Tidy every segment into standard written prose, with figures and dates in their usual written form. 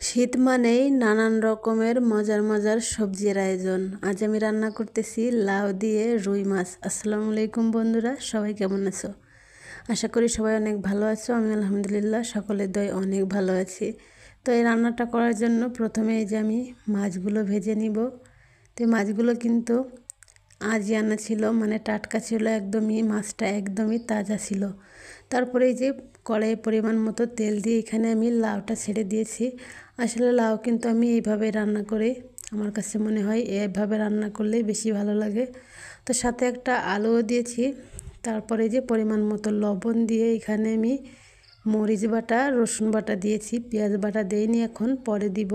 শীত মানেই নানান রকমের মজার মজার সবজির আয়োজন। আজ আমি রান্না করতেছি লাউ দিয়ে রুই মাছ। আসসালামু আলাইকুম বন্ধুরা, সবাই কেমন আছো? আশা করি সবাই অনেক ভালো আছো। আমি আলহামদুলিল্লাহ সকলের দয়ায় অনেক ভালো আছি। তো এই রান্নাটা করার জন্য প্রথমে এই যে আমি মাছগুলো ভেজে নিব। তো এই মাছগুলো কিন্তু আজই আনা ছিল, মানে টাটকা ছিল একদমই, মাছটা একদমই তাজা ছিল। তারপরে এই যে কড়াইয়ে পরিমাণ মতো তেল দিয়ে এখানে আমি লাউটা ছেড়ে দিয়েছি। আসলে লাউ কিন্তু আমি এইভাবে রান্না করি, আমার কাছে মনে হয় এইভাবে রান্না করলে বেশি ভালো লাগে। তো সাথে একটা আলুও দিয়েছি। তারপরে যে পরিমাণ মতো লবণ দিয়ে এখানে আমি মরিচ বাটা, রসুন বাটা দিয়েছি, পেঁয়াজ বাটা দেইনি, এখন পরে দিব।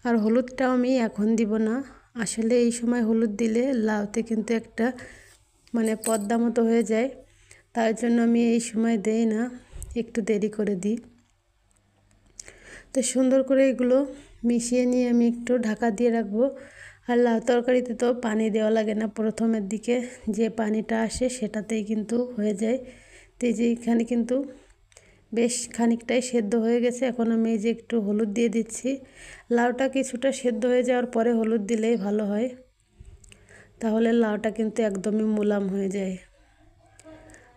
আর হলুদটাও আমি এখন দিব না। আসলে এই সময় হলুদ দিলে লাউতে কিন্তু একটা মানে পদ্মা মতো হয়ে যায়, তার জন্য আমি এই সময় দেই না, একটু দেরি করে দিই। তো সুন্দর করে এগুলো মিশিয়ে নিয়ে আমি একটু ঢাকা দিয়ে রাখবো। আর লাউ তরকারিতে তো পানি দেওয়া লাগে না, প্রথমের দিকে যে পানিটা আসে সেটাতেই কিন্তু হয়ে যায়। তো এই যে এখানে কিন্তু বেশ খানিকটাই সেদ্ধ হয়ে গেছে। এখন আমি এই যে একটু হলুদ দিয়ে দিচ্ছি। লাউটা কিছুটা সেদ্ধ হয়ে যাওয়ার পরে হলুদ দিলেই ভালো হয়, তাহলে লাউটা কিন্তু একদমই মুলাম হয়ে যায়।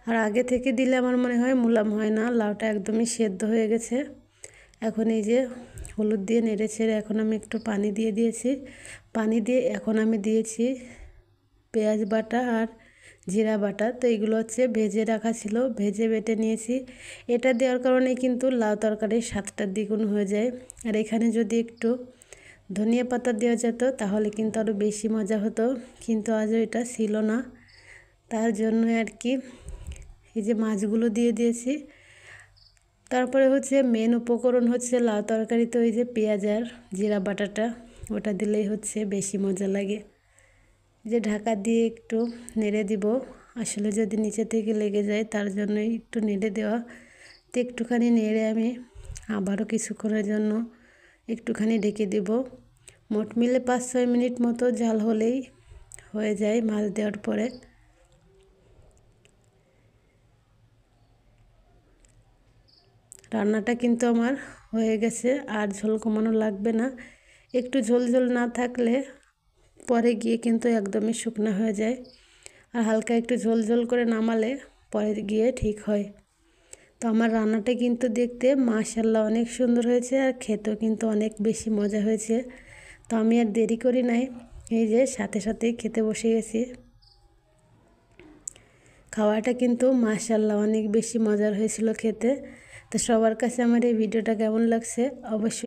আর আগে থেকে দিলে আমার মনে হয় মুলাম হয় না, লাউটা একদমই সেদ্ধ হয়ে গেছে। এখন এই যে হলুদ দিয়ে নেড়ে ছেড়ে এখন আমি একটু পানি দিয়ে দিয়েছি। পানি দিয়ে এখন আমি দিয়েছি পেঁয়াজ বাটা আর জিরা বাটা। তো এগুলো হচ্ছে ভেজে রাখা ছিল, ভেজে বেটে নিয়েছি। এটা দেওয়ার কারণে কিন্তু লাউ তরকারির স্বাদটা দ্বিগুণ হয়ে যায়। আর এখানে যদি একটু ধনিয়া পাতা দেওয়া যেত তাহলে কিন্তু আরও বেশি মজা হতো, কিন্তু আজও এটা ছিল না, তার জন্য আর কি এই যে মাছগুলো দিয়ে দিয়েছি। তারপরে হচ্ছে মেন উপকরণ হচ্ছে লাউ তরকারিতে ওই যে পেঁয়াজ আর জিরা বাটাটা, ওটা দিলেই হচ্ছে বেশি মজা লাগে। যে ঢাকা দিয়ে একটু নেড়ে দিব, আসলে যদি নিচে থেকে লেগে যায় তার জন্যই একটু নেড়ে দেওয়া। তো একটুখানি নেড়ে আমি আবারও কিছুক্ষণের জন্য একটুখানি ঢেকে দেব। মোট মিলে 5-6 মিনিট মতো জাল হলেই হয়ে যায় মাছ দেওয়ার পরে। রান্নাটা কিন্তু আমার হয়ে গেছে, আর ঝোল কমানো লাগবে না। একটু ঝোল ঝোল না থাকলে পরে গিয়ে কিন্তু একদমই শুকনো হয়ে যায়, আর হালকা একটু ঝোল ঝোল করে নামালে পরে গিয়ে ঠিক হয়। তো আমার রান্নাটা কিন্তু দেখতে মাশাআল্লাহ অনেক সুন্দর হয়েছে, আর খেতেও কিন্তু অনেক বেশি মজা হয়েছে। তো আমি আর দেরি করি নাই, এই যে সাথে সাথেই খেতে বসে গেছি। খাওয়াটা কিন্তু মাশাআল্লাহ অনেক বেশি মজার হয়েছিল খেতে। তো সবার কাছে আমার এই ভিডিওটা কেমন লাগছে অবশ্যই